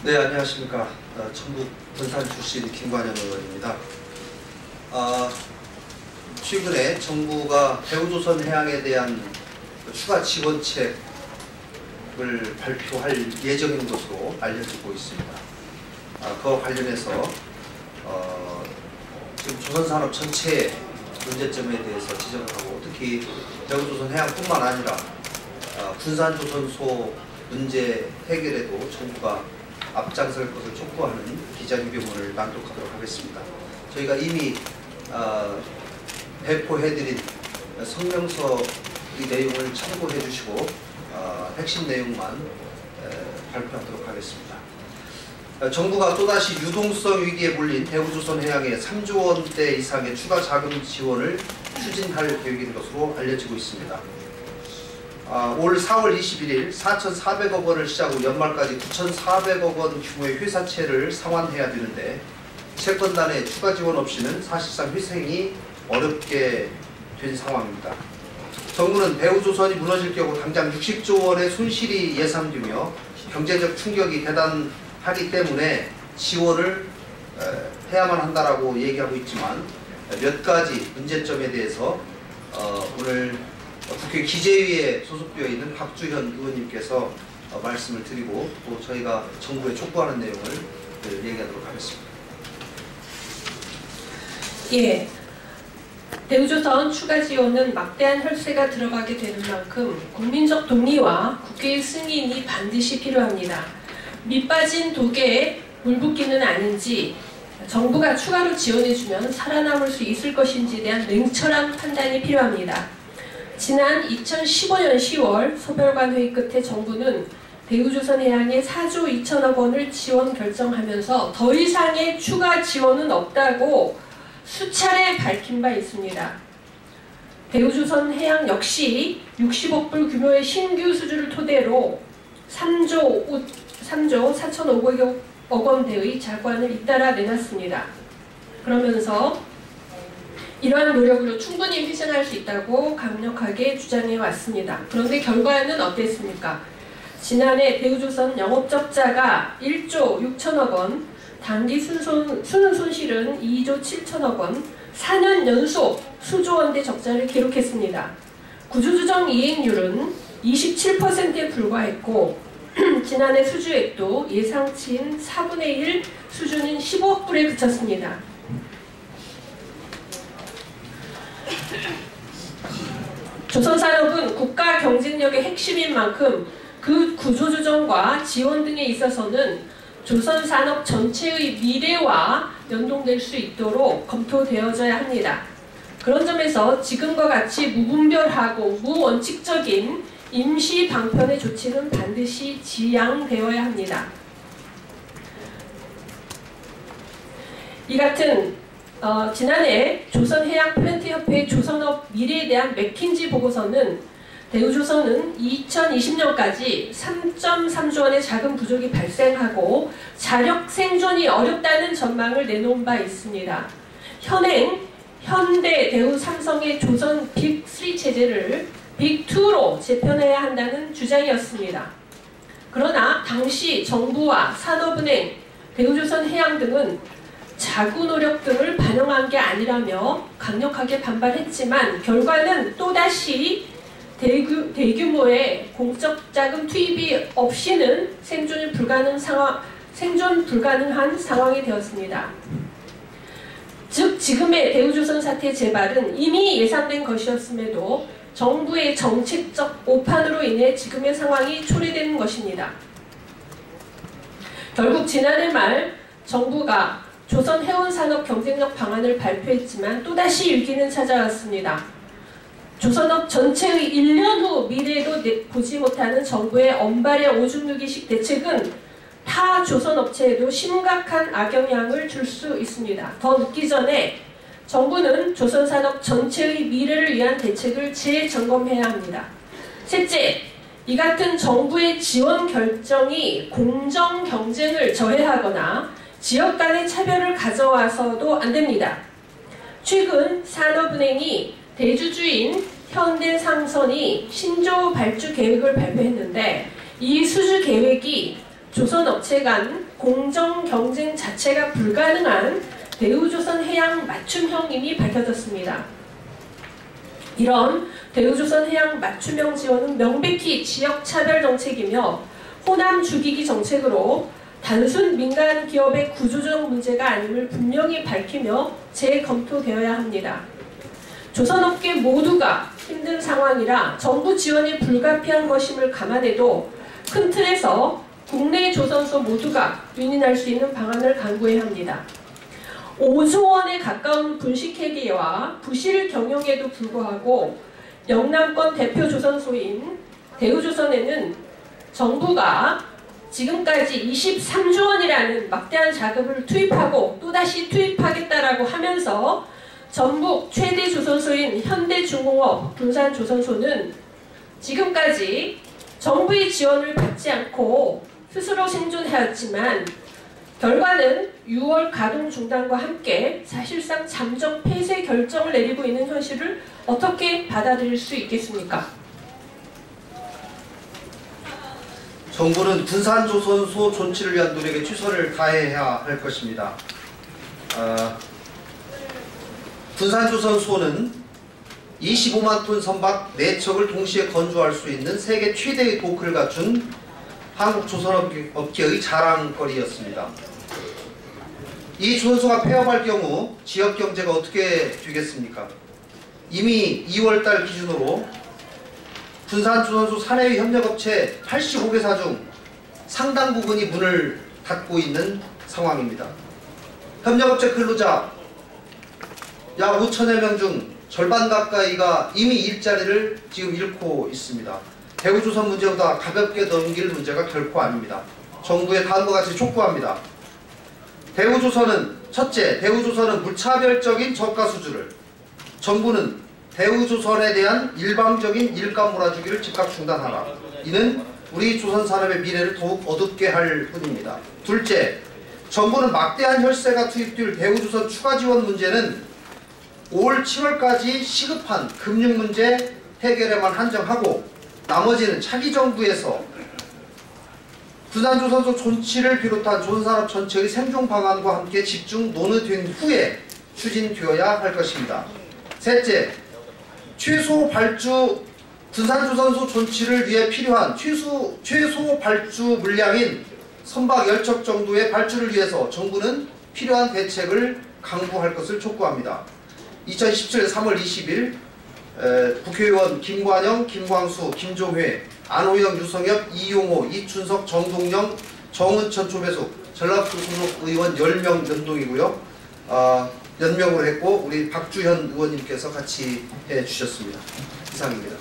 네, 안녕하십니까. 전북 군산 출신 김관현 의원입니다. 최근에 정부가 대우조선해양에 대한 추가 지원책을 발표할 예정인 것으로 알려지고 있습니다. 그와 관련해서 지금 조선산업 전체의 문제점에 대해서 지적을 하고, 특히 대우조선해양뿐만 아니라 군산조선소 문제 해결에도 정부가 앞장설 것을 촉구하는 기자회견문을 낭독하도록 하겠습니다. 저희가 이미 배포해드린 성명서 이 내용을 참고해 주시고 핵심 내용만 발표하도록 하겠습니다. 정부가 또다시 유동성 위기에 몰린 대우조선해양에 3조 원대 이상의 추가 자금 지원을 추진할 계획인 것으로 알려지고 있습니다. 올 4월 21일 4,400억 원을 시작 후 연말까지 9,400억 원 규모의 회사채를 상환해야 되는데, 채권단의 추가 지원 없이는 사실상 회생이 어렵게 된 상황입니다. 정부는 대우조선이 무너질 경우 당장 60조 원의 손실이 예상되며 경제적 충격이 대단하기 때문에 지원을 해야만 한다라고 얘기하고 있지만, 몇 가지 문제점에 대해서 오늘 국회 기재위에 소속되어 있는 박주현 의원님께서 말씀을 드리고, 또 저희가 정부에 촉구하는 내용을 얘기하도록 하겠습니다. 예, 대우조선 추가 지원은 막대한 혈세가 들어가게 되는 만큼 국민적 동의와 국회의 승인이 반드시 필요합니다. 밑빠진 독에 물 붓기는 아닌지, 정부가 추가로 지원해주면 살아남을 수 있을 것인지에 대한 냉철한 판단이 필요합니다. 지난 2015년 10월 소별관 회의 끝에 정부는 대우조선해양에 4조 2천억 원을 지원 결정하면서 더 이상의 추가 지원은 없다고 수차례 밝힌 바 있습니다. 대우조선해양 역시 60억 불 규모의 신규 수주를 토대로 3조 4,500억 원대의 자관을 잇따라 내놨습니다. 그러면서 이러한 노력으로 충분히 회생할 수 있다고 강력하게 주장해 왔습니다. 그런데 결과는 어땠습니까? 지난해 대우조선 영업적자가 1조 6천억 원, 단기 수는 손실은 2조 7천억 원, 4년 연속 수조 원대 적자를 기록했습니다. 구조조정 이행률은 27%에 불과했고, 지난해 수주액도 예상치인 4분의 1 수준인 15억 불에 그쳤습니다. 조선산업은 국가 경쟁력의 핵심인 만큼 그 구조조정과 지원 등에 있어서는 조선산업 전체의 미래와 연동될 수 있도록 검토되어져야 합니다. 그런 점에서 지금과 같이 무분별하고 무원칙적인 임시 방편의 조치는 반드시 지양되어야 합니다. 이 같은 지난해 조선해양플랜트협회 조선업 미래에 대한 맥킨지 보고서는 대우조선은 2020년까지 3.3조 원의 자금 부족이 발생하고 자력 생존이 어렵다는 전망을 내놓은 바 있습니다. 현행 현대, 대우, 삼성의 조선 빅3 체제를 빅2로 재편해야 한다는 주장이었습니다. 그러나 당시 정부와 산업은행, 대우조선해양 등은 자구 노력 등을 반영한 게 아니라며 강력하게 반발했지만, 결과는 또다시 대규모의 공적 자금 투입이 없이는 생존 불가능한 상황이 되었습니다. 즉, 지금의 대우조선 사태 재발은 이미 예상된 것이었음에도 정부의 정책적 오판으로 인해 지금의 상황이 초래되는 것입니다. 결국 지난해 말 정부가 조선 해운산업 경쟁력 방안을 발표했지만 또다시 위기는 찾아왔습니다. 조선업 전체의 1년 후 미래에도 보지 못하는 정부의 언발의 오줌누기식 대책은 타 조선업체에도 심각한 악영향을 줄 수 있습니다. 더 늦기 전에 정부는 조선산업 전체의 미래를 위한 대책을 재점검해야 합니다. 셋째, 이 같은 정부의 지원 결정이 공정 경쟁을 저해하거나 지역 간의 차별을 가져와서도 안됩니다. 최근 산업은행이 대주주인 현대상선이 신조 발주 계획을 발표했는데, 이 수주 계획이 조선업체 간 공정 경쟁 자체가 불가능한 대우조선해양 맞춤형임이 밝혀졌습니다. 이런 대우조선해양 맞춤형 지원은 명백히 지역차별 정책이며 호남 죽이기 정책으로 단순 민간 기업의 구조적 문제가 아님을 분명히 밝히며 재검토되어야 합니다. 조선업계 모두가 힘든 상황이라 정부 지원이 불가피한 것임을 감안해도 큰 틀에서 국내 조선소 모두가 윈윈할 수 있는 방안을 강구해야 합니다. 5조 원에 가까운 분식회계와 부실 경영에도 불구하고 영남권 대표 조선소인 대우조선에는 정부가 지금까지 23조 원이라는 막대한 자금을 투입하고 또다시 투입하겠다라고 하면서 전북 최대 조선소인 현대중공업 군산조선소는 지금까지 정부의 지원을 받지 않고 스스로 생존해왔지만 결과는 6월 가동 중단과 함께 사실상 잠정 폐쇄 결정을 내리고 있는 현실을 어떻게 받아들일 수 있겠습니까? 정부는 군산조선소 존치를 위한 노력에 최선을 다해야 할 것입니다. 군산조선소는 25만 톤 선박 4척을 동시에 건조할 수 있는 세계 최대의 도크를 갖춘 한국 조선업계의 자랑거리였습니다. 이 조선소가 폐업할 경우 지역경제가 어떻게 되겠습니까? 이미 2월달 기준으로 군산조선소 사내의 협력업체 85개사 중 상당 부분이 문을 닫고 있는 상황입니다. 협력업체 근로자 약 5천여 명 중 절반 가까이가 이미 일자리를 지금 잃고 있습니다. 대우조선 문제보다 가볍게 넘길 문제가 결코 아닙니다. 정부에 다음과 같이 촉구합니다. 대우조선은 첫째, 대우조선은 무차별적인 저가 수주를, 정부는 대우조선에 대한 일방적인 일감 몰아주기를 즉각 중단하라. 이는 우리 조선산업의 미래를 더욱 어둡게 할 뿐입니다. 둘째, 정부는 막대한 혈세가 투입될 대우조선 추가 지원 문제는 올 7월까지 시급한 금융 문제 해결에만 한정하고 나머지는 차기 정부에서 군산조선소 존치를 비롯한 조선산업 전체의 생존 방안과 함께 집중 논의된 후에 추진되어야 할 것입니다. 셋째, 최소 발주 군산조선소 존치를 위해 필요한 최소 발주 물량인 선박 10척 정도의 발주를 위해서 정부는 필요한 대책을 강구할 것을 촉구합니다. 2017년 3월 20일 국회의원 김관영, 김광수, 김종회, 안호영, 유성엽, 이용호, 이춘석, 정동영, 정은천, 조배숙, 전라북도 소속 의원 10명 연동이고요. 연명으로 했고 우리 박주현 의원님께서 같이 해주셨습니다. 이상입니다.